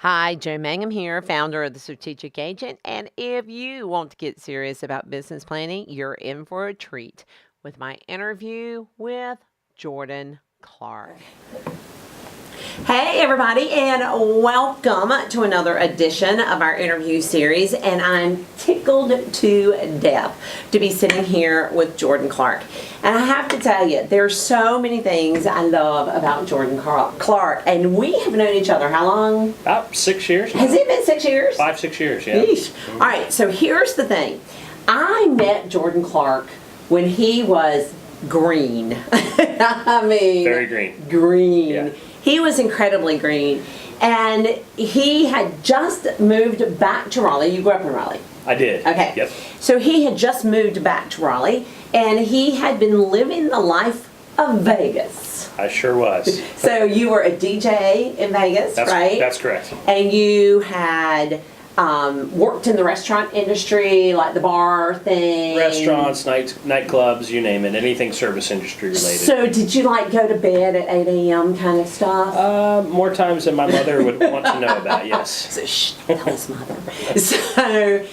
Hi, Joe Mangum here, founder of The Strategic Agent. And if you want to get serious about business planning, you're in for a treat with my interview with Jordan Clark. Hey, everybody, and welcome to another edition of our interview series. And I'm tickled to death to be sitting here with Jordan Clark. And I have to tell you, there's so many things I love about Jordan Clark. And we have known each other how long? About 6 years now. Has it been 6 years? 5, 6 years, yeah. Mm-hmm. All right, so here's the thing. I met Jordan Clark when he was green. I mean, very green. Green. Yeah. He was incredibly green. And he had just moved back to Raleigh. You grew up in Raleigh. I did. Okay. Yep. So he had just moved back to Raleigh, and he had been living the life of Vegas. I sure was. So you were a DJ in Vegas, right? That's correct. And you had worked in the restaurant industry, like the bar thing. Restaurants, nightclubs, you name it. Anything service industry related. So did you like go to bed at 8 a.m. kind of stuff? More times than my mother would want to know about, yes. So shh, tell his mother. So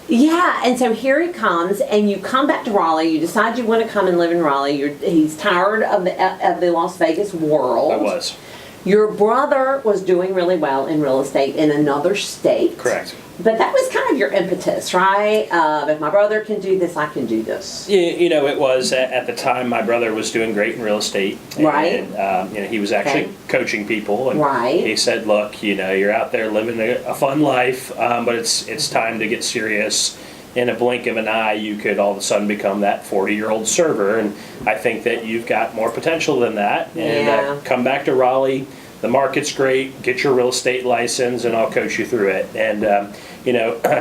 yeah, and so here he comes, and you come back to Raleigh. You decide you want to come and live in Raleigh. He's tired of the Las Vegas world. I was. Your brother was doing really well in real estate in another state. Correct. But that was kind of your impetus, right? If my brother can do this, I can do this. You know, it was at the time my brother was doing great in real estate. Right. And he was actually coaching people. And right. He said, look, you're out there living a fun life, but it's time to get serious. In a blink of an eye, you could all of a sudden become that 40-year-old server. And I think that you've got more potential than that. And come back to Raleigh. The market's great. Get your real estate license, and I'll coach you through it. And,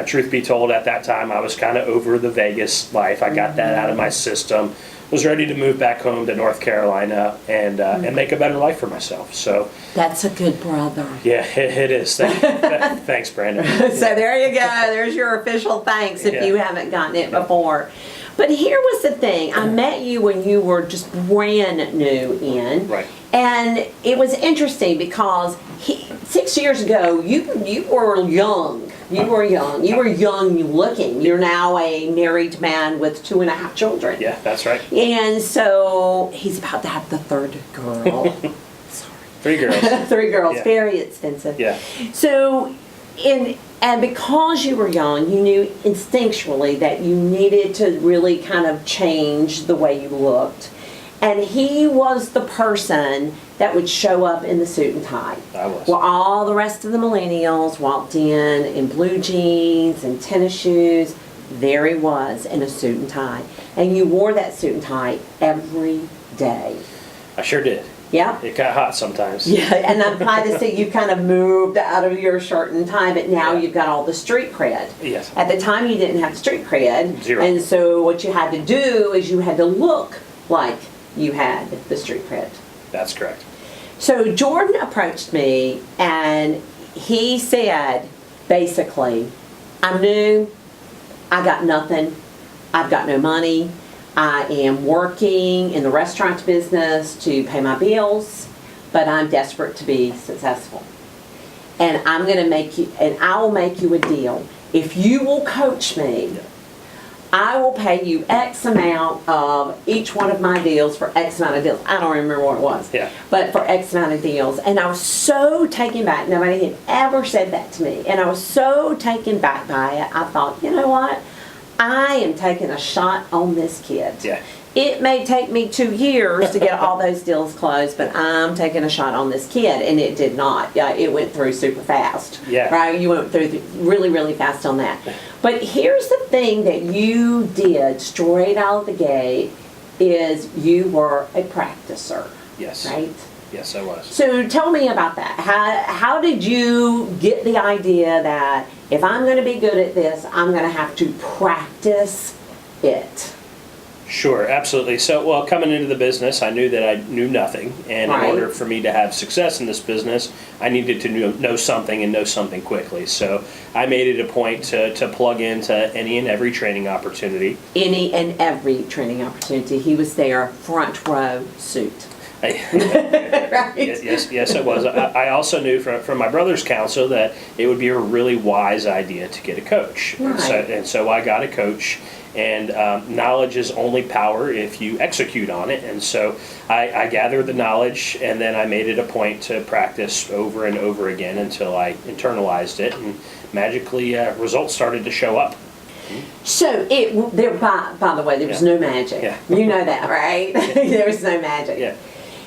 truth be told, at that time, I was kind of over the Vegas life. I got that out of my system. Was ready to move back home to North Carolina and make a better life for myself. So that's a good brother. Yeah, it is. Thanks, Brandon. So there you go. There's your official thanks if you haven't gotten it before. But here was the thing. I met you when you were just brand new in. Right. And it was interesting because 6 years ago, you were young. You were young. You were young looking. You're now a married man with 2.5 children. Yeah, that's right. And so he's about to have the third girl. Sorry. 3 girls. 3 girls. Yeah. Very expensive. Yeah. So, and because you were young, you knew instinctually that you needed to really kind of change the way you looked. And he was the person that would show up in the suit and tie. I was. Well, all the rest of the millennials walked in blue jeans and tennis shoes. There he was in a suit and tie. And you wore that suit and tie every day. I sure did. Yeah. It got hot sometimes. Yeah, and I'm glad to see you kind of moved out of your shirt and tie, but now you've got all the street cred. Yes. At the time, you didn't have street cred. Zero. And so what you had to do is you had to look like you had the street cred. That's correct. So Jordan approached me, and he said, basically, I'm new, I got nothing, I've got no money, I am working in the restaurant business to pay my bills, but I'm desperate to be successful. And I'm going to make you, and I will make you a deal. If you will coach me, I will pay you X amount of each one of my deals for X amount of deals. I don't remember what it was. Yeah. But for X amount of deals. And I was so taken back. Nobody had ever said that to me. And I was so taken back by it. I thought, you know what? I am taking a shot on this kid. Yeah. It may take me 2 years to get all those deals closed, but I'm taking a shot on this kid, and it did not. Yeah, it went through super fast. Yeah. Right? You went through really, really fast on that. But here's the thing that you did straight out of the gate is you were a practicer. Yes. Right? Yes, I was. So tell me about that. How did you get the idea that if I'm going to be good at this, I'm going to have to practice it? Sure, absolutely. So, well, coming into the business, I knew that I knew nothing. And Right. in order for me to have success in this business, I needed to know something and know something quickly. So I made it a point to plug into any and every training opportunity. Any and every training opportunity. He was there, front row suit. Right. Yes, it was. I also knew from my brother's counsel that it would be a really wise idea to get a coach. Right. And so I got a coach. And knowledge is only power if you execute on it. And so I gathered the knowledge, and then I made it a point to practice over and over again until I internalized it, and magically results started to show up. So by the way, there was no magic. Yeah. You know that, right? There was no magic. Yeah.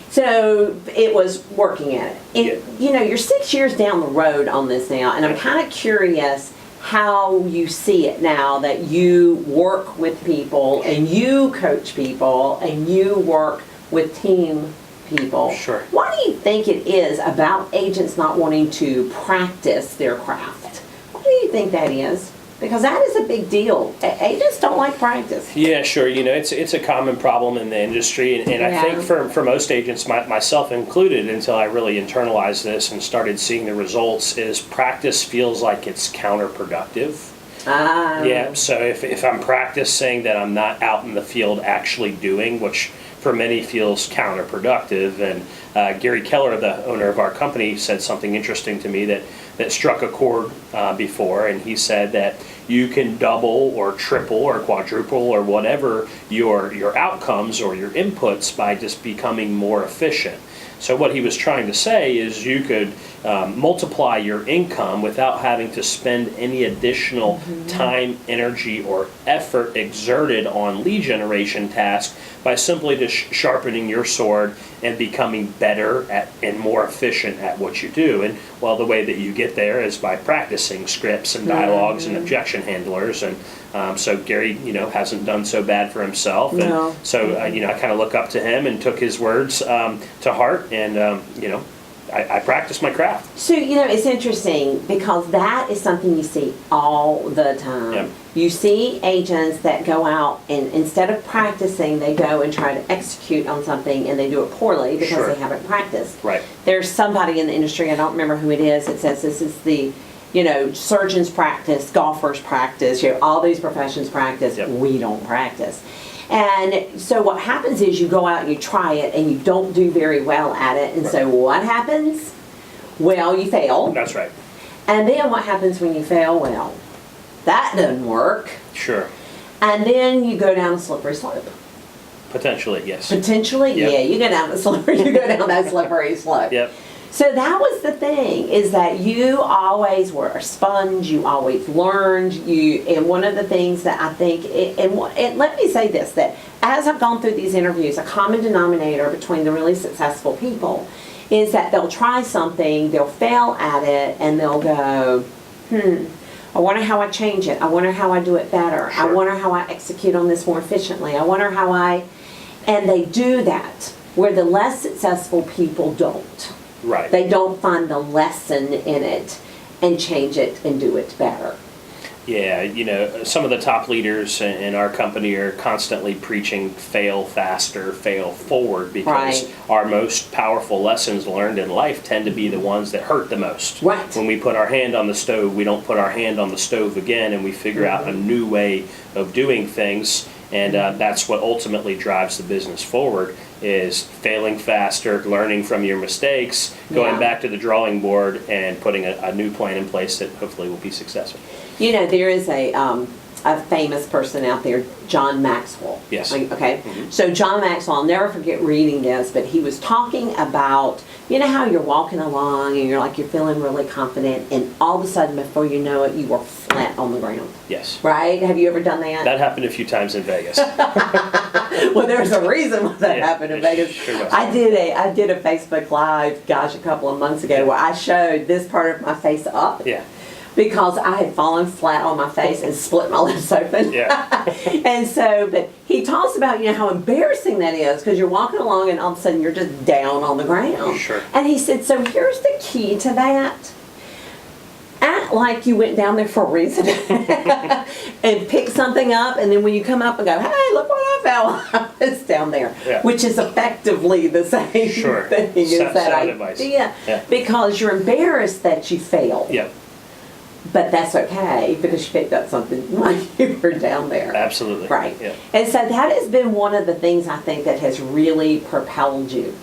So it was working at it. You know, you're 6 years down the road on this now, and I'm kind of curious how you see it now that you work with people and you coach people and you work with team people. Sure. What do you think it is about agents not wanting to practice their craft? What do you think that is? Because that is a big deal. Agents don't like practice. Yeah, sure. You know, it's a common problem in the industry, and I think for most agents, myself included, until I really internalized this and started seeing the results, is practice feels like it's counterproductive. Yeah, so if I'm practicing that I'm not out in the field actually doing, which for many feels counterproductive. And Gary Keller, the owner of our company, said something interesting to me that struck a chord before, and he said that you can double or triple or quadruple or whatever your outcomes or your inputs by just becoming more efficient. So what he was trying to say is you could multiply your income without having to spend any additional time, energy, or effort exerted on lead generation tasks by simply just sharpening your sword and becoming better at and more efficient at what you do. And well, the way that you get there is by practicing scripts and dialogues and objection handlers. And so Gary, hasn't done so bad for himself. And No. so, I kind of look up to him and took his words to heart. And, I practice my craft. So, it's interesting because that is something you see all the time. Yep. You see agents that go out and instead of practicing, they go and try to execute on something and they do it poorly because Sure. they haven't practiced. Right. There's somebody in the industry, I don't remember who it is, that says this is the, surgeons practice, golfers practice, all these professions practice. Yep. We don't practice. And so what happens is you go out and you try it and you don't do very well at it. And Right. so what happens? Well, you fail. That's right. And then what happens when you fail? Well, that doesn't work. Sure. And then you go down a slippery slope. Potentially, yes. Potentially, Yep. yeah, you go down the slippery, you go down that slippery slope. Yep. So that was the thing, is that you always were a sponge, you always learned, and one of the things that I think, and let me say this, that as I've gone through these interviews, a common denominator between the really successful people is that they'll try something, they'll fail at it, and they'll go, I wonder how I change it, I wonder how I do it better, I Sure. wonder how I execute on this more efficiently, I wonder how and they do that, where the less successful people don't. Right. They don't find the lesson in it and change it and do it better. Yeah, some of the top leaders in our company are constantly preaching fail faster, fail forward, because Right. our most powerful lessons learned in life tend to be the ones that hurt the most. Right. When we put our hand on the stove, we don't put our hand on the stove again, and we figure out a new way of doing things. And that's what ultimately drives the business forward, is failing faster, learning from your mistakes, going Yeah. back to the drawing board and putting a new plan in place that hopefully will be successful. There is a famous person out there, John Maxwell. Yes. Okay. So John Maxwell, I'll never forget reading this, but he was talking about, how you're walking along and you're feeling really confident, and all of a sudden, before you know it, you are flat on the ground. Yes. Right? Have you ever done that? That happened a few times in Vegas. Well, there's a reason why that Yeah, happened in it Vegas. sure was. I did a Facebook Live, a couple of months ago, where I showed this part of my face up. Yeah. Because I had fallen flat on my face and split my lips open. Yeah. And so, but he talks about, how embarrassing that is, because you're walking along and all of a sudden you're just down on the ground. Sure. And he said, so here's the key to that. Act like you went down there for a reason and pick something up, and then when you come up and go, hey, look what I found, it's down there. Yeah. Which is effectively the same Sure. thing as Sound that advice. idea. Yeah. Because you're embarrassed that you failed. Yep. But that's okay, because you picked up something when you were down there. Absolutely. Right. Yeah. And so that has been one of the things I think that has really propelled you,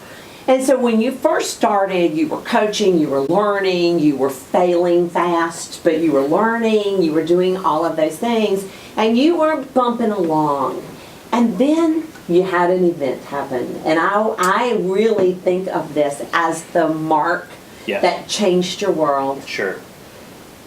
And so when you first started, you were coaching, you were learning, you were failing fast, but you were learning, you were doing all of those things, and you were bumping along. And then you had an event happen. And I really think of this as the mark Yes. that changed your world. Sure.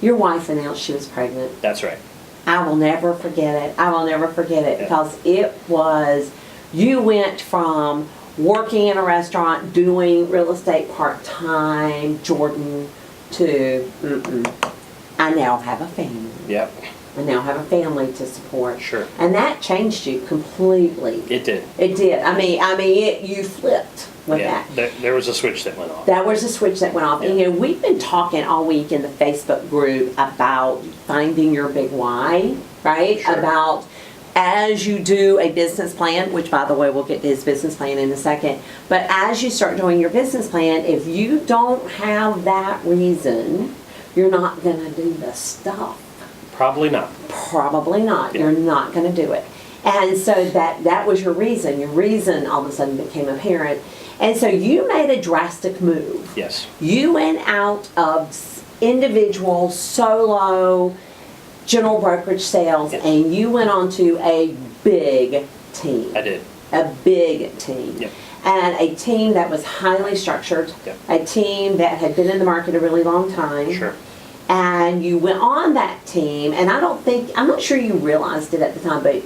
Your wife announced she was pregnant. That's right. I will never forget it. I will never forget it Yeah. because it was, you went from working in a restaurant, doing real estate part-time, Jordan, to, I now have a family. Yep. I now have a family to support. Sure. And that changed you completely. It did. It did. I mean, you flipped with Yeah. that. There was a switch that went off. That was a switch that went off. Yeah. And you know, we've been talking all week in the Facebook group about finding your big why, right? Sure. About as you do a business plan, which by the way, we'll get to his business plan in a second, but as you start doing your business plan, if you don't have that reason, you're not going to do the stuff. Probably not. Probably not. Yeah. You're not going to do it. And so that was your reason. Your reason all of a sudden became apparent. And so you made a drastic move. Yes. You went out of individual, solo, general brokerage sales, Yes. and you went on to a big team. I did. A big team. Yep. And a team that was highly structured. Yep. A team that had been in the market a really long time. Sure. And you went on that team, and I'm not sure you realized it at the time, but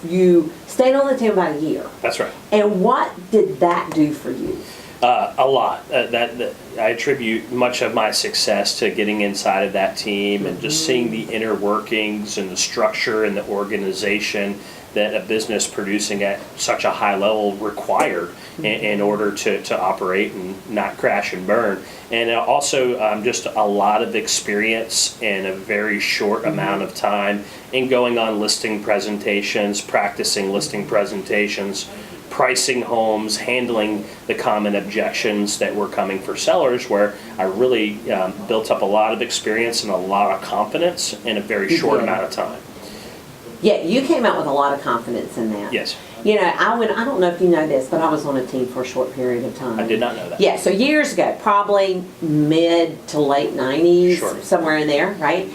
you stayed on the team about a year. That's right. And what did that do for you? A lot. That I attribute much of my success to getting inside of that team and just seeing the inner workings and the structure and the organization that a business producing at such a high level required in order to operate and not crash and burn. And also just a lot of experience in a very short amount of time in going on listing presentations, practicing listing presentations, pricing homes, handling the common objections that were coming for sellers, where I really built up a lot of experience and a lot of confidence in a very short amount of time. Yeah, you came out with a lot of confidence in that. Yes. You know, I don't know if you know this, but I was on a team for a short period of time. I did not know that. Yeah, so years ago, probably mid to late 90s, Sure. somewhere in there, right?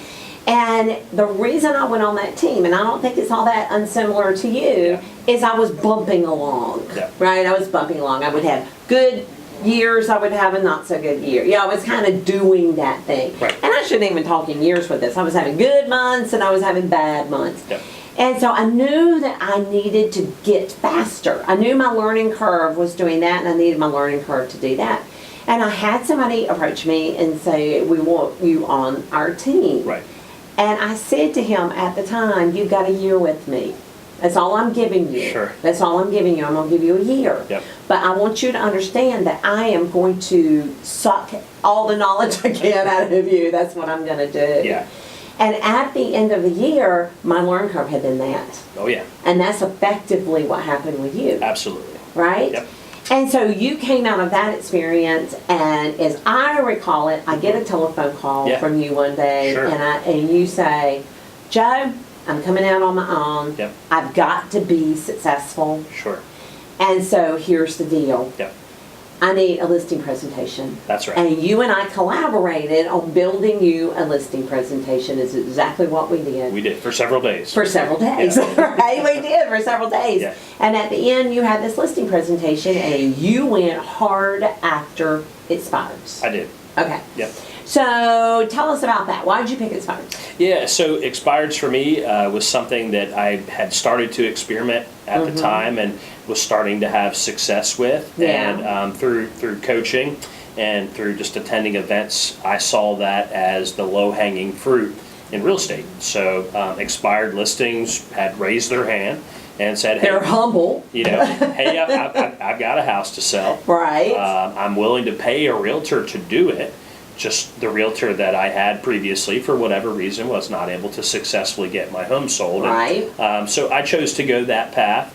And the reason I went on that team, and I don't think it's all that unsimilar to you, is I was bumping along, Yeah. right? I was bumping along. I would have good years, I would have a not so good year. Yeah, I was kind of doing that thing. Right. And I shouldn't even talk in years with this. I was having good months and I was having bad months. Yep. And so I knew that I needed to get faster. I knew my learning curve was doing that, and I needed my learning curve to do that. And I had somebody approach me and say, "We want you on our team." Right. And I said to him at the time, "You've got a year with me. That's all I'm giving you. Sure. That's all I'm giving you. I'm going to give you a year. Yep. But I want you to understand that I am going to suck all the knowledge I can out of you. That's what I'm going to do." Yeah. And at the end of the year, my learning curve had been that. Oh yeah. And that's effectively what happened with you, Absolutely. right? Yep. And so you came out of that experience, and as I recall it, I get a telephone call Yeah. from you one day, Sure. and you say, "Joe, I'm coming out on my own. Yep. I've got to be successful. Sure. And so here's the deal. Yep. I need a listing presentation." That's right. And you and I collaborated on building you a listing presentation. Is exactly what we did. We did for several days. For several days, Yeah. right? We did for several days. Yeah. And at the end, you had this listing presentation, and you went hard after Expireds. I did. Okay. Yep. So tell us about that. Why did you pick Expireds? Yeah, so Expireds for me was something that I had started to experiment at the time and was starting to have success with. Yeah. And through coaching and through just attending events, I saw that as the low-hanging fruit in real estate. So expired listings had raised their hand and said, "Hey, They're humble, you know, hey, I've got a house to sell. right? I'm willing to pay a realtor to do it." Just the realtor that I had previously, for whatever reason, was not able to successfully get my home sold. Right. And, so I chose to go that path.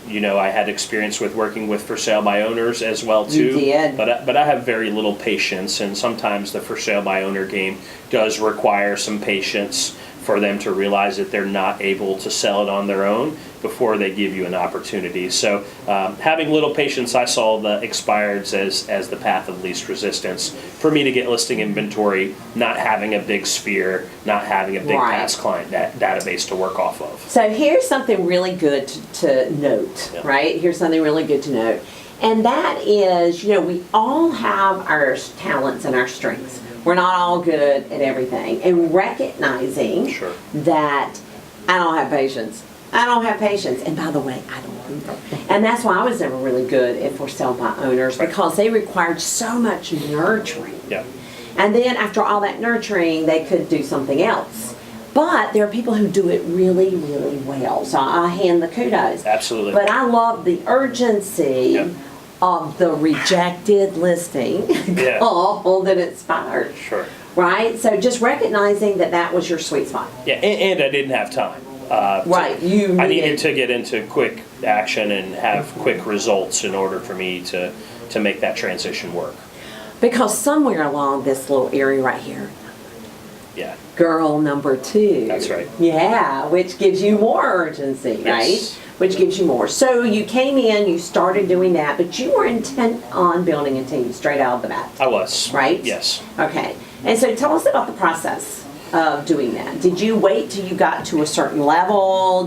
You know, I had experience with working with for sale by owners as well too. You did. But I have very little patience, and sometimes the for sale by owner game does require some patience for them to realize that they're not able to sell it on their own before they give you an opportunity. So having little patience, I saw the expireds as the path of least resistance for me to get listing inventory, not having a big sphere, not having a big Right. past client database to work off of. So here's something really good to note, Yeah. right? Here's something really good to note. And that is, we all have our talents and our strengths. We're not all good at everything. And recognizing Sure. that I don't have patience. I don't have patience. And by the way, I don't either. And that's why I was never really good at for sale by owners, Right. because they required so much nurturing. Yeah. And then after all that nurturing, they could do something else. But there are people who do it really, really well. So I hand the kudos. Absolutely. But I love the urgency Yep. of the rejected listing Yeah. call that inspired. Sure. Right? So just recognizing that that was your sweet spot. Yeah, and I didn't have time. Right. You I needed to get into quick action and have quick results in order for me to make that transition work. Because somewhere along this little area right here, Yeah. girl number 2. That's right. Yeah, which gives you more urgency, Yes. right? Which gives you more. So you came in, you started doing that, but you were intent on building a team straight out of the bat, I was. right? Yes. Okay. And so tell us about the process of doing that. Did you wait till you got to a certain level?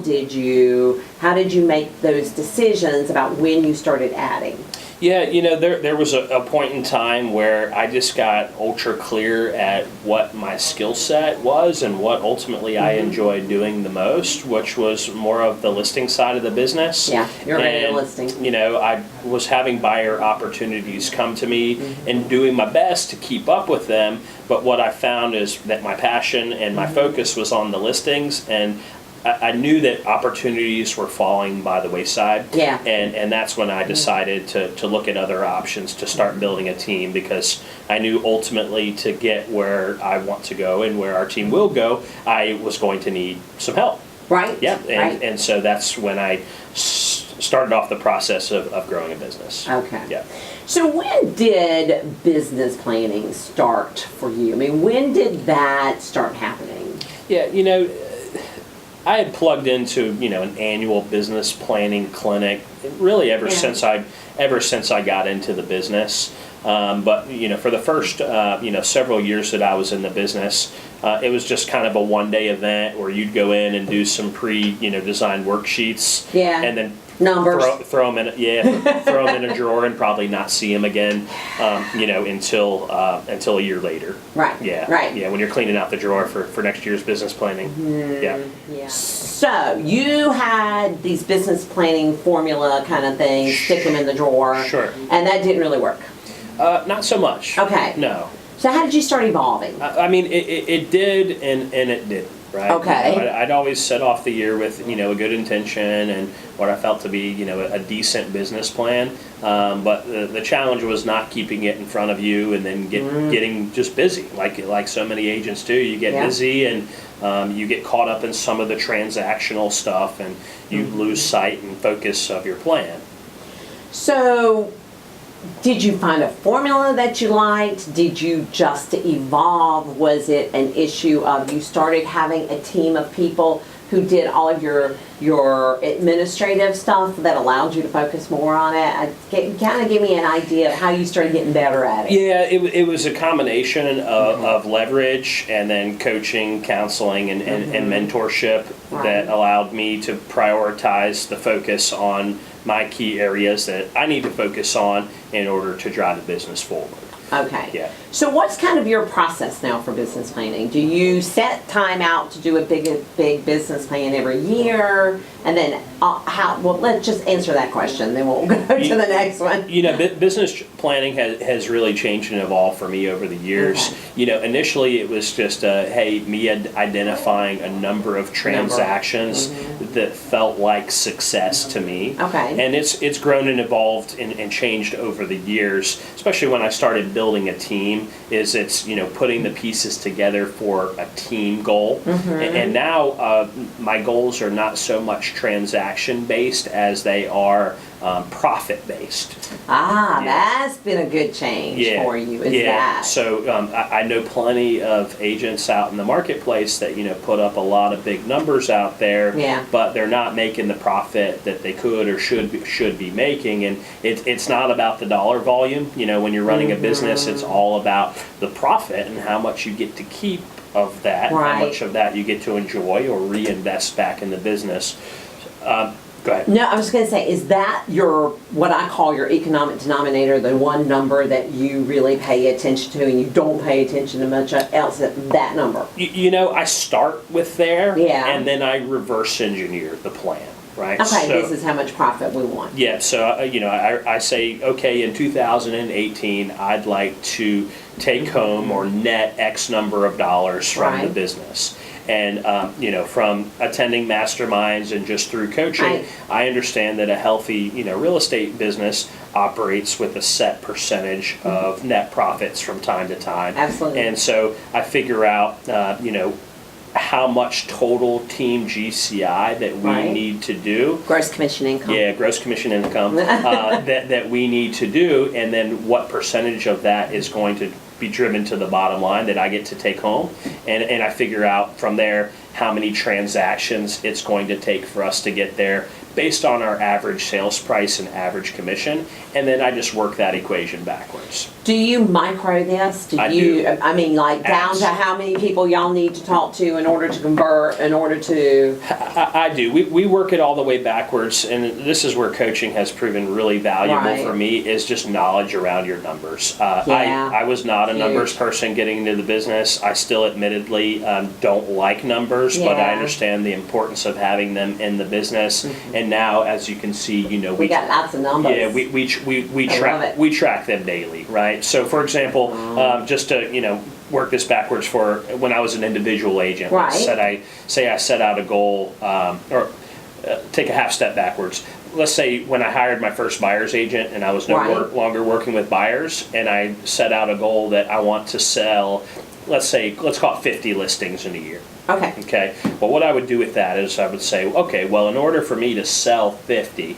How did you make those decisions about when you started adding? Yeah, there was a point in time where I just got ultra clear at what my skill set was and what ultimately I enjoyed doing the most, which was more of the listing side of the business. Yeah, you're ready to And, listing. I was having buyer opportunities come to me and doing my best to keep up with them, but what I found is that my passion and my focus was on the listings, and I knew that opportunities were falling by the wayside. Yeah. And that's when I decided to look at other options to start building a team, because I knew ultimately to get where I want to go and where our team will go, I was going to need some help. Right? Yeah. Right. And so that's when I started off the process of growing a business. Okay. Yeah. So when did business planning start for you? I mean, when did that start happening? Yeah, I had plugged into an annual business planning clinic really ever since I got into the business. But for the first several years that I was in the business, it was just kind of a one-day event where you'd go in and do some designed worksheets. Yeah. And then Numbers. throw them in a drawer and probably not see them again, until a year later. Right. Yeah. Right. Yeah. When you're cleaning out the drawer for next year's business planning. Yeah. Yeah. So you had these business planning formula kind of things, stick them in the drawer. Sure. And that didn't really work. Not so much. Okay. No. So how did you start evolving? I mean, it did and it didn't. Right. Okay. I'd always set off the year with a good intention and what I felt to be a decent business plan. But the challenge was not keeping it in front of you and then getting just busy like so many agents do. You get busy and you get caught up in some of the transactional stuff and you lose sight and focus of your plan. So did you find a formula that you liked? Did you just evolve? Was it an issue of you started having a team of people who did all of your administrative stuff that allowed you to focus more on it? Kind of give me an idea of how you started getting better at it. Yeah, it was a combination of leverage and then coaching, counseling, and mentorship that allowed me to prioritize the focus on my key areas that I need to focus on in order to drive the business forward. Okay. Yeah. So what's kind of your process now for business planning? Do you set time out to do a big business plan every year? And then let's just answer that question, then we'll go to the next one. Business planning has really changed and evolved for me over the years. Okay. Initially it was just me identifying a number of transactions that felt like success to me. Okay. And it's grown and evolved and changed over the years, especially when I started building a team. It's putting the pieces together for a team goal. And now my goals are not so much transaction based as they are profit-based. Ah, that's been a good change for you, is that? So I know plenty of agents out in the marketplace that, put up a lot of big numbers out there, but they're not making the profit that they could or should be making. And it's not about the dollar volume. When you're running a business, it's all about the profit and how much you get to keep of that, how much of that you get to enjoy or reinvest back in the business. Go ahead. No, I was going to say, is that what I call your economic denominator, the one number that you really pay attention to and you don't pay attention to much else, that number? I start with there, Yeah. and then I reverse engineer the plan, right? Okay, So, this is how much profit we want. yeah, so, I say, okay, in 2018, I'd like to take home or net X number of dollars from the business. And, from attending masterminds and just through coaching, I understand that a healthy, real estate business operates with a set percentage of net profits from time to time. Absolutely. And so I figure out, how much total team GCI that we need to do. Gross commission income. Yeah, gross commission income that we need to do, and then what percentage of that is going to be driven to the bottom line that I get to take home, and I figure out from there how many transactions it's going to take for us to get there based on our average sales price and average commission, and then I just work that equation backwards. Do you micro this? I do. I mean, like down to how many people y'all need to talk to in order to convert, in order to... I do. We work it all the way backwards, and this is where coaching has proven really valuable for me, is just knowledge around your numbers. I was not a numbers person getting into the business. I still admittedly don't like numbers, but I understand the importance of having them in the business. And now, as you can see, we got lots of numbers. Yeah, we track them daily, right? So, for example, just to work this backwards, for when I was an individual agent, I set out a goal, or take a half step backwards. Let's say when I hired my first buyer's agent and I was no longer working with buyers, and I set out a goal that I want to sell, let's call it 50 listings in a year. Okay. Well, what I would do with that is I would say, okay, well, in order for me to sell 50,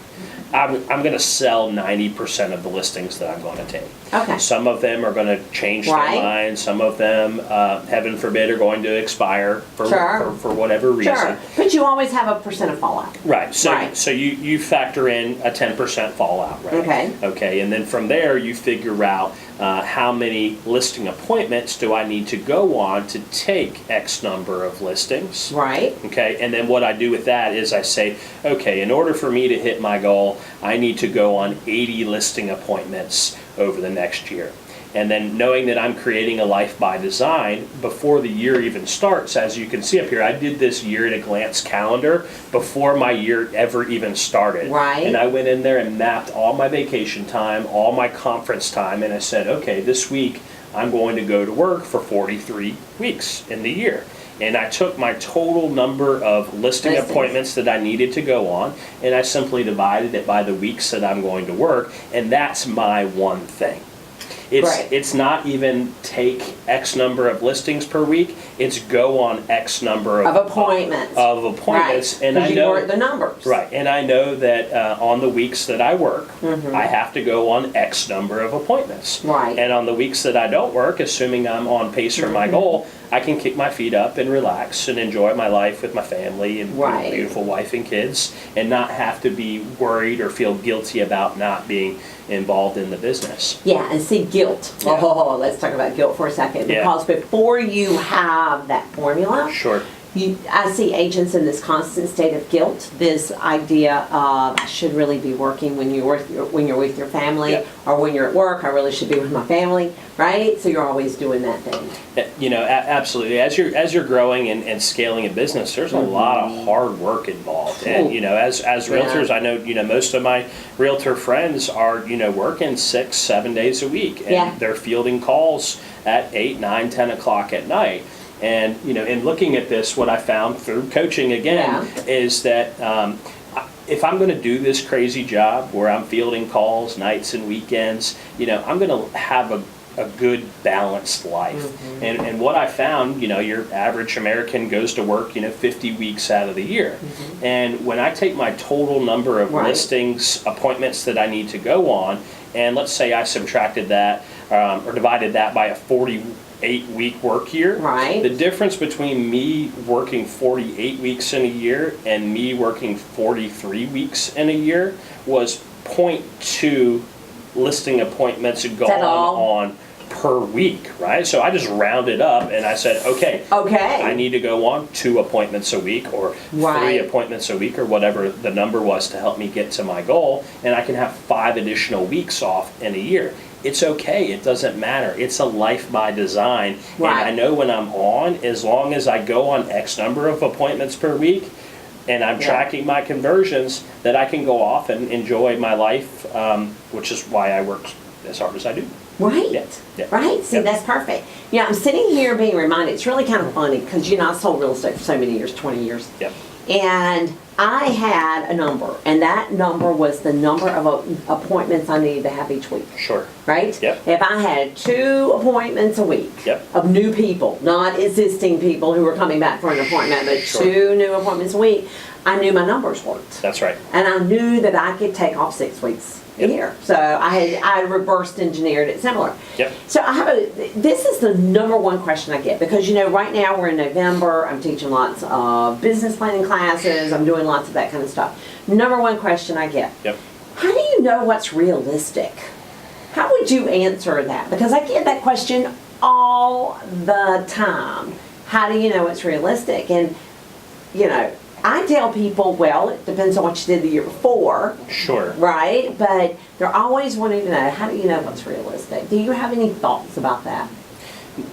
I'm going to sell 90% of the listings that I'm going to take. Okay. Some of them are going to change their mind. Some of them, heaven forbid, are going to expire for whatever reason. Sure. But you always have a percent of fallout. Right. So you factor in a 10% fallout, right? Okay. Okay. And then from there, you figure out how many listing appointments do I need to go on to take X number of listings. Right. Okay. And then what I do with that is I say, okay, in order for me to hit my goal, I need to go on 80 listing appointments over the next year. And then knowing that I'm creating a life by design before the year even starts, as you can see up here, I did this year at a glance calendar before my year ever even started. Right. And I went in there and mapped all my vacation time, all my conference time, and I said, okay, this week I'm going to go to work for 43 weeks in the year. And I took my total number of listing appointments that I needed to go on, and I simply divided it by the weeks that I'm going to work, and that's my one thing. It's not even take X number of listings per week. It's go on X number of appointments. Right. And I know work the numbers. Right. And I know that on the weeks that I work, I have to go on X number of appointments. Right. And on the weeks that I don't work, assuming I'm on pace for my goal, I can kick my feet up and relax and enjoy my life with my family and beautiful wife and kids, and not have to be worried or feel guilty about not being involved in the business. Yeah, and see guilt. Yeah. Oh, let's talk about guilt for a second. Because before you have that formula, I see agents in this constant state of guilt, this idea of I should really be working when you're with your family, or when you're at work, I really should be with my family, right? So you're always doing that thing. Absolutely. As you're growing and scaling a business, there's a lot of hard work involved. And as realtors, I know most of my realtor friends are working 6-7 days a week, and they're fielding calls at 8, 9, 10 o'clock at night. And in looking at this, what I found through coaching again is that if I'm going to do this crazy job where I'm fielding calls nights and weekends, I'm going to have a good balanced life. And what I found, your average American goes to work, 50 weeks out of the year. And when I take my total number of listings, appointments that I need to go on, and let's say I subtracted that or divided that by a 48-week work year. Right. The difference between me working 48 weeks in a year and me working 43 weeks in a year was 0.2 listing appointments gone on per week, right? So I just rounded up and I said, okay, I need to go on 2 appointments a week or 3 appointments a week or whatever the number was to help me get to my goal, and I can have 5 additional weeks off in a year. It's okay. It doesn't matter. It's a life by design. And I know when I'm on, as long as I go on X number of appointments per week and I'm tracking my conversions, that I can go off and enjoy my life, which is why I work as hard as I do. Right. Right. See, that's perfect. I'm sitting here being reminded. It's really kind of funny because, I sold real estate for so many years, 20 years. Yep. And I had a number, and that number was the number of appointments I needed to have each week. Sure. Right? Yep. If I had 2 appointments a week of new people, not existing people who were coming back for an appointment, but 2 new appointments a week, I knew my numbers worked. That's right. And I knew that I could take off 6 weeks a year. So I reversed engineered it similar. Yep. So this is the number one question I get because right now we're in November. I'm teaching lots of business planning classes. I'm doing lots of that kind of stuff. Number one question I get. Yep. How do you know what's realistic? How would you answer that? Because I get that question all the time. How do you know it's realistic? And I tell people, well, it depends on what you did the year before. Sure. Right? But they're always wanting to know, how do you know what's realistic? Do you have any thoughts about that?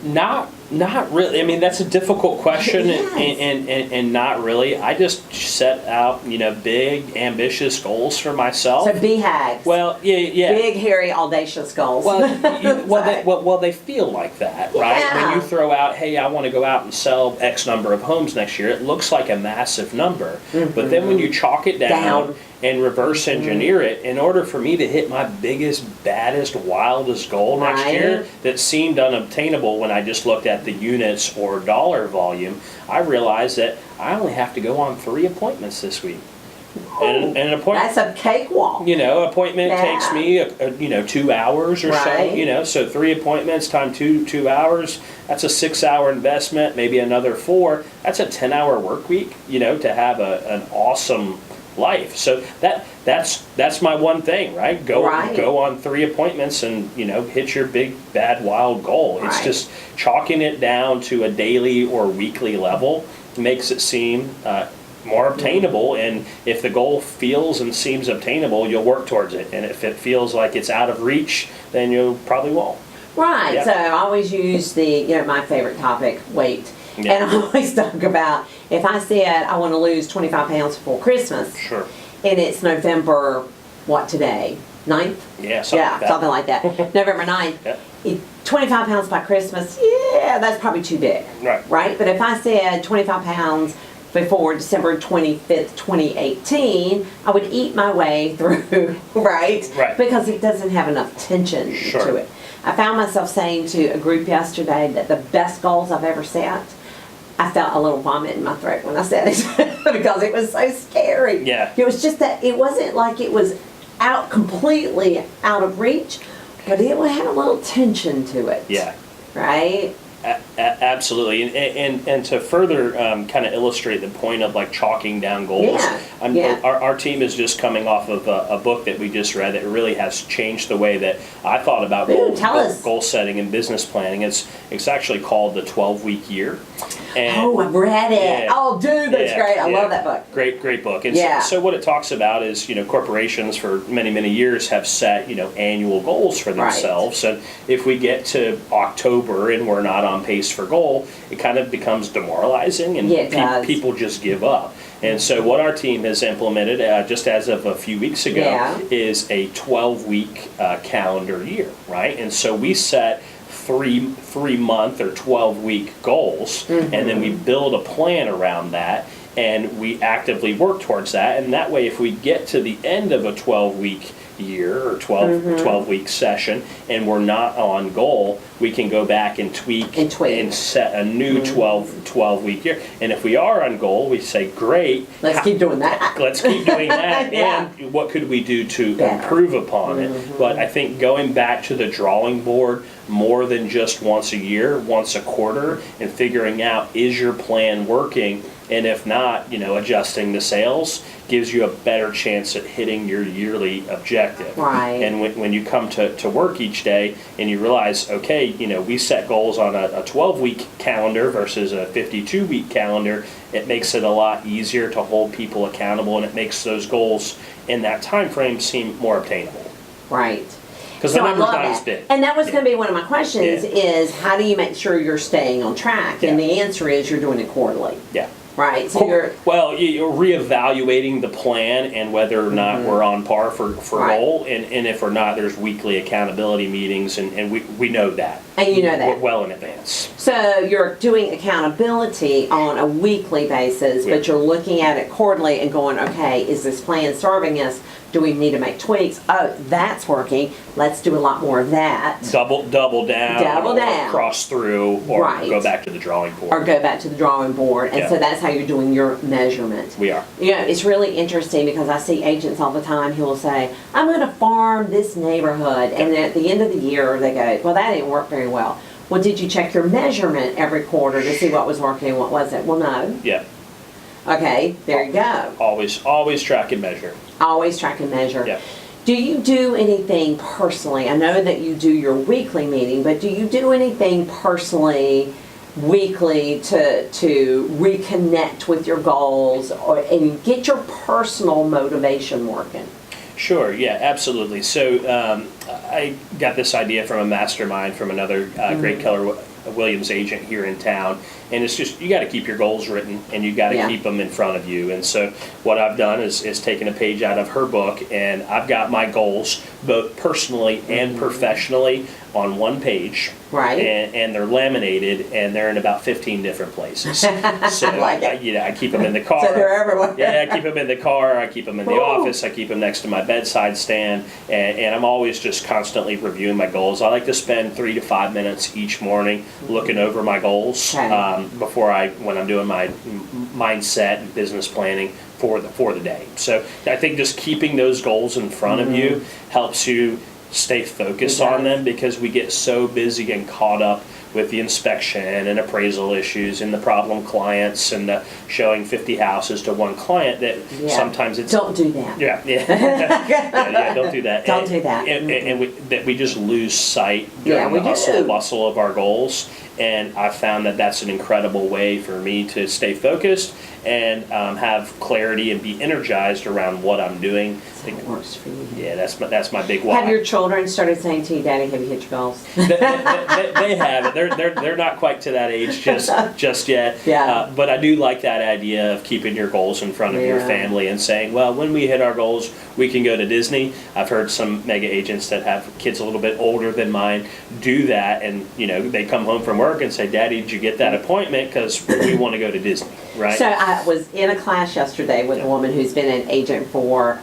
Not really. I mean, that's a difficult question, and not really. I just set out, big, ambitious goals for myself. So BHAGs. Well, yeah. Big, hairy, audacious goals. Well, they feel like that, right? Yeah. When you throw out, hey, I want to go out and sell X number of homes next year, it looks like a massive number. But then when you chalk it down and reverse engineer it, in order for me to hit my biggest, baddest, wildest goal next year that seemed unobtainable when I just looked at the units or dollar volume, I realized that I only have to go on 3 appointments this week. And an appointment, that's a cakewalk. Appointment takes me 2 hours or so. So 3 appointments times 2 hours, that's a 6-hour investment, maybe another 4. That's a 10-hour work week, to have an awesome life. So that's my one thing, right? Go on 3 appointments and hit your big bad wild goal. It's just chalking it down to a daily or weekly level makes it seem more obtainable, and if the goal feels and seems obtainable, you'll work towards it, and if it feels like it's out of reach, then you probably won't. Right. So I always use the my favorite topic, weight. And I always talk about, if I said I want to lose 25 pounds before Christmas, and it's November, what today? 9th? Yeah, something like that. November 9th. 25 pounds by Christmas, that's probably too big. Right? But if I said 25 pounds before December 25th, 2018, I would eat my way through, right? Because it doesn't have enough tension to it. I found myself saying to a group yesterday that the best goals I've ever set, I felt a little vomit in my throat when I said it because it was so scary. It was just that it wasn't like it was completely out of reach, but it had a little tension to it. Right? Absolutely, and to further kind of illustrate the point of like chalking down goals, our team is just coming off of a book that we just read that really has changed the way that I thought about goal setting and business planning. It's actually called The 12-Week Year. And I've read it. Oh, dude, that's great. I love that book. Great book. And so what it talks about is, corporations for many years have set, annual goals for themselves. And if we get to October and we're not on pace for goal, it kind of becomes demoralizing and people just give up. And so what our team has implemented just as of a few weeks ago is a 12-week calendar year, right? And so we set three-month or 12-week goals, and then we build a plan around that, and we actively work towards that. And that way, if we get to the end of a 12-week year or 12-week session and we're not on goal, we can go back and tweak and set a new 12-week year. And if we are on goal, we say, great. Let's keep doing that. Let's keep doing that. Yeah. And what could we do to improve upon it? But I think going back to the drawing board more than just once a year, once a quarter, and figuring out, is your plan working? And if not, adjusting the sales gives you a better chance at hitting your yearly objective. Right. And when you come to work each day and you realize, okay, we set goals on a 12-week calendar versus a 52-week calendar, it makes it a lot easier to hold people accountable, and it makes those goals in that time frame seem more obtainable. Right. Because the number's not as big. And that was going to be one of my questions is, how do you make sure you're staying on track? And the answer is, you're doing it quarterly. Yeah. Right. So you're reevaluating the plan and whether or not we're on par for goal, and if we're not, there's weekly accountability meetings, and we know that. And you know that well in advance. So you're doing accountability on a weekly basis, but you're looking at it quarterly and going, okay, is this plan serving us? Do we need to make tweaks? Oh, that's working. Let's do a lot more of that. Double down. Or cross through, or go back to the drawing board. Or go back to the drawing board. And so that's how you're doing your measurement. We are. It's really interesting because I see agents all the time who will say, I'm going to farm this neighborhood. And then at the end of the year, they go, well, that didn't work very well. Well, did you check your measurement every quarter to see what was working and what wasn't? Well, no. Yeah. Okay, there you go. Always track and measure. Always track and measure. Yeah. Do you do anything personally? I know that you do your weekly meeting, but do you do anything personally weekly to reconnect with your goals and get your personal motivation working? Sure, yeah, absolutely. So I got this idea from a mastermind from another great Keller Williams agent here in town, and it's just, you got to keep your goals written, and you got to keep them in front of you. And so what I've done is taken a page out of her book, and I've got my goals both personally and professionally on one page. Right. And they're laminated, and they're in about 15 different places. So I keep them in the car. So they're everywhere. Yeah, I keep them in the car, I keep them in the office, I keep them next to my bedside stand, and I'm always just constantly reviewing my goals. I like to spend 3 to 5 minutes each morning looking over my goals when I'm doing my mindset and business planning for the day. So I think just keeping those goals in front of you helps you stay focused on them, because we get so busy and caught up with the inspection and appraisal issues and the problem clients and the showing 50 houses to one client that sometimes it's... Don't do that. Don't do that. Don't do that. And we just lose sight during the hustle and bustle of our goals. And I've found that that's an incredible way for me to stay focused and have clarity and be energized around what I'm doing. That's how it works for you. Yeah, that's my big why. Have your children started saying to you, Daddy, have you hit your goals? They have. They're not quite to that age just yet. Yeah. But I do like that idea of keeping your goals in front of your family and saying, well, when we hit our goals, we can go to Disney. I've heard some mega agents that have kids a little bit older than mine do that, and they come home from work and say, Daddy, did you get that appointment? Because we want to go to Disney, right? So I was in a class yesterday with a woman who's been an agent for,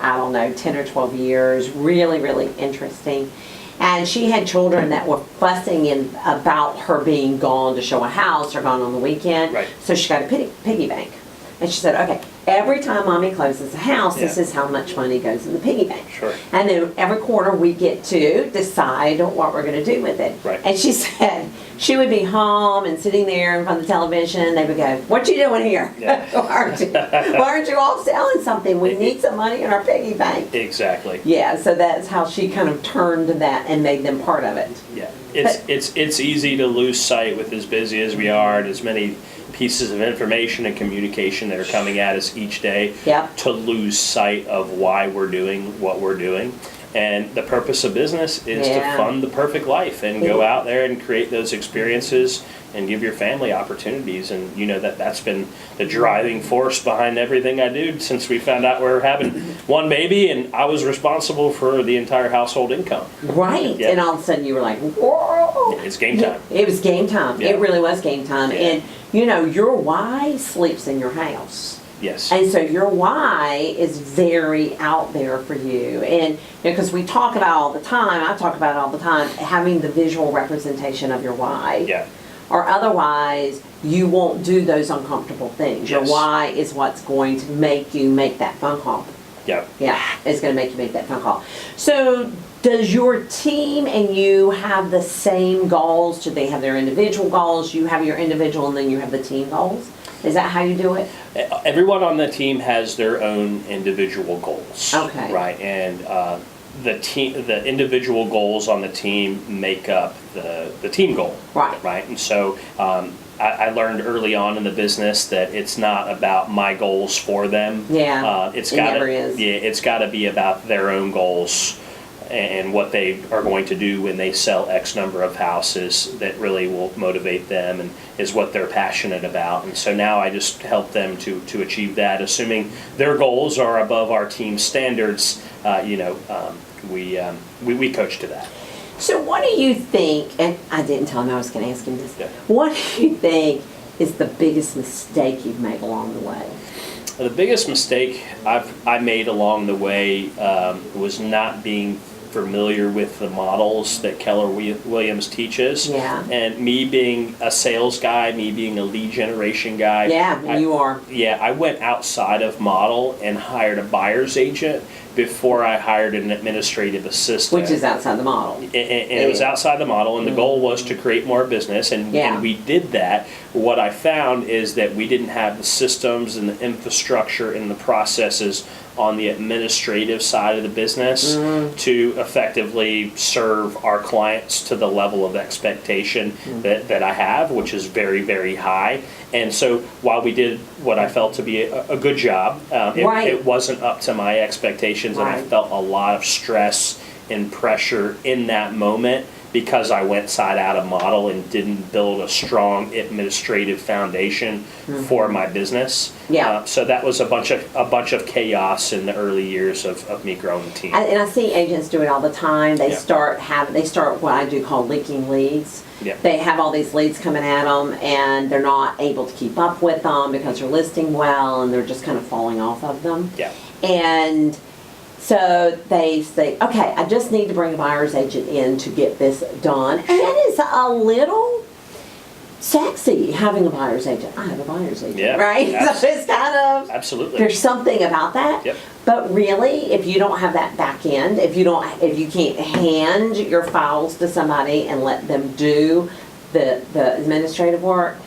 10 or 12 years. Really, really interesting. And she had children that were fussing about her being gone to show a house or gone on the weekend. Right. So she got a piggy bank. And she said, okay, every time Mommy closes a house, this is how much money goes in the piggy bank. Sure. And then every quarter we get to decide what we're going to do with it. Right. And she said she would be home and sitting there in front of the television. They would go, what you doing here? Yeah. why aren't you all selling something? We need some money in our piggy bank. Exactly. Yeah, so that's how she kind of turned that and made them part of it. Yeah. It's easy to lose sight with as busy as we are and as many pieces of information and communication that are coming at us each day, to lose sight of why we're doing what we're doing. And the purpose of business is to fund the perfect life and go out there and create those experiences and give your family opportunities. And that's been the driving force behind everything I do since we found out we were having one baby, and I was responsible for the entire household income. Right. Yeah. And all of a sudden you were like, whoa. It's game time. It was game time. Yeah. It really was game time. Yeah. And your why sleeps in your house. Yes. And so your why is very out there for you. And because we talk about all the time, I talk about it all the time, having the visual representation of your why. Yeah. Or otherwise, you won't do those uncomfortable things. Your Yes. why is what's going to make you make that phone call. Yeah. Yeah, it's going to make you make that phone call. So, does your team and you have the same goals? Do they have their individual goals? You have your individual, and then you have the team goals? Is that how you do it? Everyone on the team has their own individual goals. Okay. Right, and the individual goals on the team make up the team goal. Right. Right, and so I learned early on in the business that it's not about my goals for them. Yeah, It's it gotta, never is. Yeah, it's got to be about their own goals and what they are going to do when they sell X number of houses that really will motivate them and is what they're passionate about. And so now I just help them to achieve that, assuming their goals are above our team standards. We coach to that. So, what do you think? And I didn't tell him I was going to ask him this. Yeah. What do you think is the biggest mistake you've made along the way? The biggest mistake I made along the way was not being familiar with the models that Keller Williams teaches. Yeah. And me being a sales guy, me being a lead generation guy. Yeah, you are. Yeah, I went outside of model and hired a buyer's agent before I hired an administrative assistant. Which is outside the model. And it was outside the model, and the goal was to create more business, and we did that. What I found is that we didn't have the systems and the infrastructure and the processes on the administrative side of the business to effectively serve our clients to the level of expectation that I have, which is very, very high. And so while we did what I felt to be a good job, it wasn't up to my expectations, and I felt a lot of stress and pressure in that moment because I went side out of model and didn't build a strong administrative foundation for my business. Yeah. So that was a bunch of chaos in the early years of me growing the team. And I see agents do it all the time. They start what I do call leaking leads. Yeah. They have all these leads coming at them, and they're not able to keep up with them because they're listing well, and they're just kind of falling off of them. Yeah. And so they say, okay, I just need to bring a buyer's agent in to get this done. And it is a little sexy having a buyer's agent. I have a buyer's agent, right? So it's kind of, absolutely. There's something about that. Yep. But really, if you don't have that back end, if you can't hand your files to somebody and let them do the administrative work,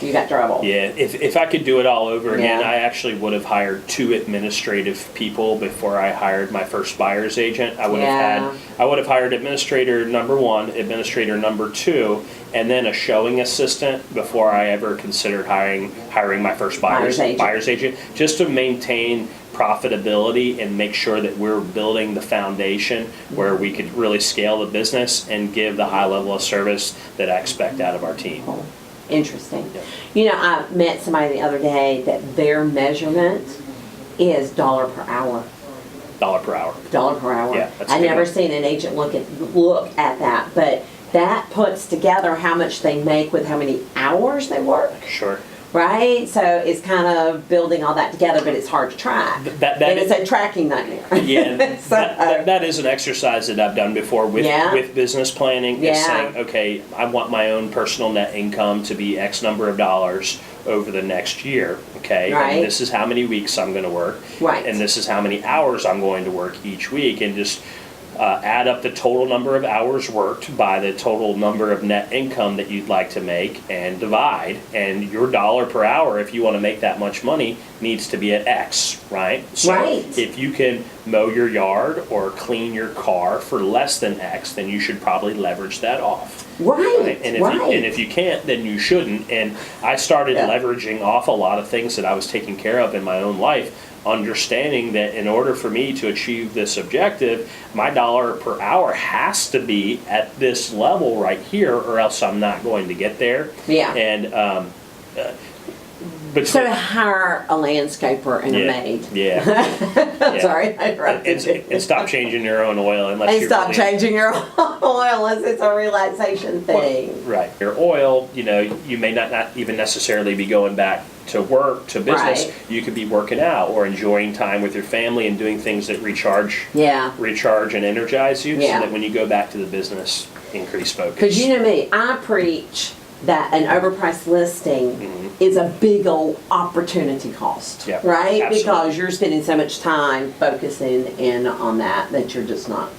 you got trouble. Yeah, if I could do it all over again, I actually would have hired 2 administrative people before I hired my first buyer's agent. I would have hired administrator number 1, administrator number 2, and then a showing assistant before I ever considered hiring my first buyer's agent, just to maintain profitability and make sure that we're building the foundation where we could really scale the business and give the high level of service that I expect out of our team. Interesting. You know, I met somebody the other day that their measurement is dollar per hour. Dollar per hour. Dollar per hour. Yeah, that's I've never seen an agent look at that, but that puts together how much they make with how many hours they work. Sure. Right? So it's kind of building all that together, but it's hard to track. It's a tracking nightmare. Yeah, that is an exercise that I've done before with business planning. Is saying, okay, I want my own personal net income to be X number of dollars over the next year. Okay, and this is how many weeks I'm going to work. Right. And this is how many hours I'm going to work each week, and just add up the total number of hours worked by the total number of net income that you'd like to make and divide. And your dollar per hour, if you want to make that much money, needs to be at X, right? So if you can mow your yard or clean your car for less than X, then you should probably leverage that off. Right. And if you can't, then you shouldn't. And I started leveraging off a lot of things that I was taking care of in my own life, understanding that in order for me to achieve this objective, my dollar per hour has to be at this level right here, or else I'm not going to get there. Yeah. And So to hire a landscaper and a maid. Yeah. Sorry, I interrupted you. And stop changing your own oil unless And you're stop really, changing your oil unless it's a relaxation thing. right. Your oil, you may not even necessarily be going back to work, to business. Right. You could be working out or enjoying time with your family and doing things that recharge and energize you, so that when you go back to the business, increase focus. Because you know me, I preach that an overpriced listing is a big old opportunity cost, right? Absolutely. Because you're spending so much time focusing in on that you're just not.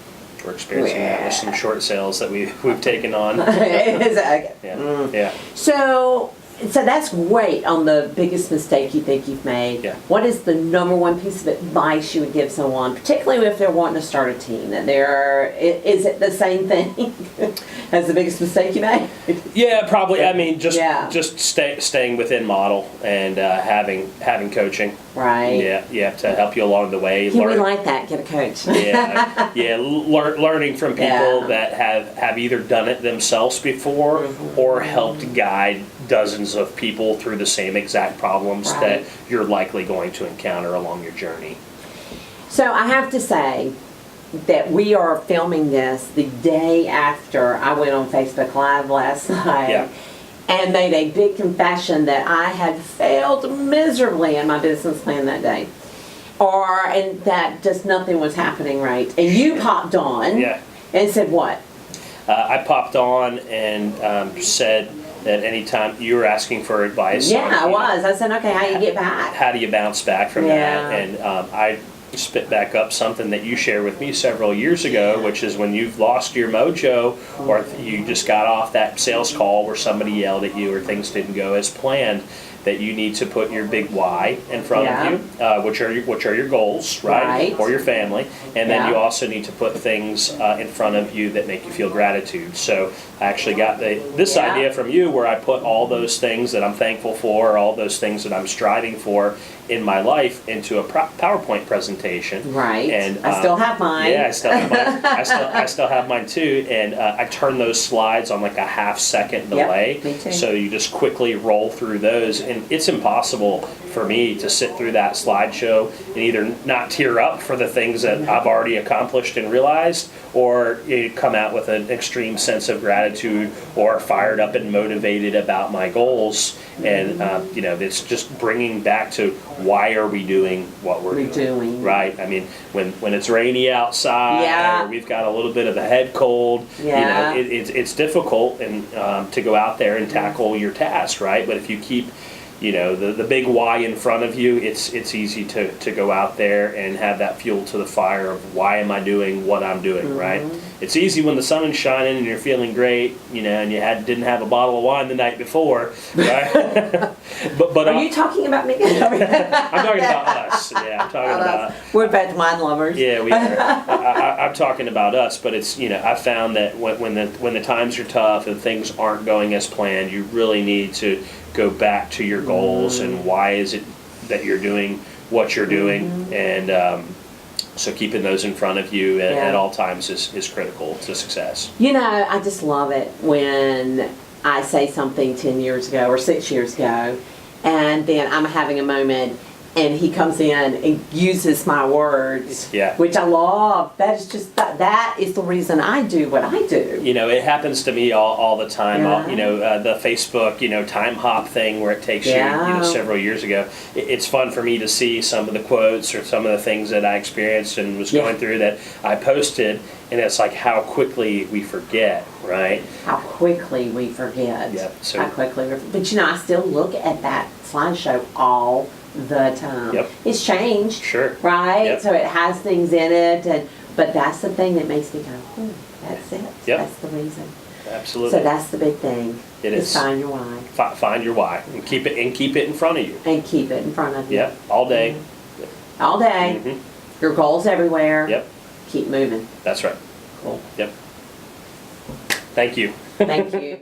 We're experiencing that with some short sales that we've taken on. Exactly. Yeah. So that's great on the biggest mistake you think you've made. Yeah. What is the number one piece of advice you would give someone, particularly if they're wanting to start a team? That is it the same thing as the biggest mistake you made? Yeah, probably. I mean, just staying within model and having coaching. Right. Yeah, to help you along the way. We like that. Get a coach. Learning from people that have either done it themselves before or helped guide dozens of people through the same exact problems that you're likely going to encounter along your journey. So I have to say that we are filming this the day after I went on Facebook Live last night and made a big confession that I had failed miserably in my business plan that day. And that just nothing was happening right. And you popped on and said what? I popped on and said that anytime you were asking for advice. I was. I said, okay, how do you get back? How do you bounce back from that? And I spit back up something that you shared with me several years ago, which is when you've lost your mojo or you just got off that sales call where somebody yelled at you or things didn't go as planned, that you need to put your big why in front of you, which are your goals, right? Or your family, and then you also need to put things in front of you that make you feel gratitude. So I actually got this idea from you, where I put all those things that I'm thankful for, all those things that I'm striving for in my life, into a PowerPoint presentation. Right. And I still have mine. Yeah, I still have mine. I still have mine too. And I turn those slides on like a half-second delay. Me too. So you just quickly roll through those, and it's impossible for me to sit through that slideshow and either not tear up for the things that I've already accomplished and realized, or come out with an extreme sense of gratitude or fired up and motivated about my goals. And it's just bringing back to, why are we doing what we're doing? Right. I mean, when it's rainy outside, or we've got a little bit of a head cold, it's difficult and to go out there and tackle your task, right? But if you keep the big why in front of you, it's easy to go out there and have that fuel to the fire of, why am I doing what I'm doing, right? It's easy when the sun is shining and you're feeling great, and you didn't have a bottle of wine the night before, right? but are you talking about me? I'm talking about us. Yeah, I'm talking about. We're both wine lovers. Yeah, we are. I'm talking about us, but it's I found that when the times are tough and things aren't going as planned, you really need to go back to your goals and why is it that you're doing what you're doing, and so keeping those in front of you at all times is critical to success. I just love it when I say something 10 years ago or 6 years ago, and then I'm having a moment and he comes in and uses my words, which I love. That is just that is the reason I do what I do. It happens to me all the time. The Facebook time hop thing where it takes you several years ago. It's fun for me to see some of the quotes or some of the things that I experienced and was going through that I posted, and it's like how quickly we forget, right? How quickly we forget. So, how quickly we forget. But I still look at that slideshow all the time. It's changed, right? So it has things in it, but that's the thing that makes me go, that's it. That's the reason. Absolutely. So that's the big thing. It is. Find your why. Find your why and keep it in front of you. And keep it in front of you. All day. All day. Your goals everywhere. Keep moving. That's right. Cool. Thank you. Thank you.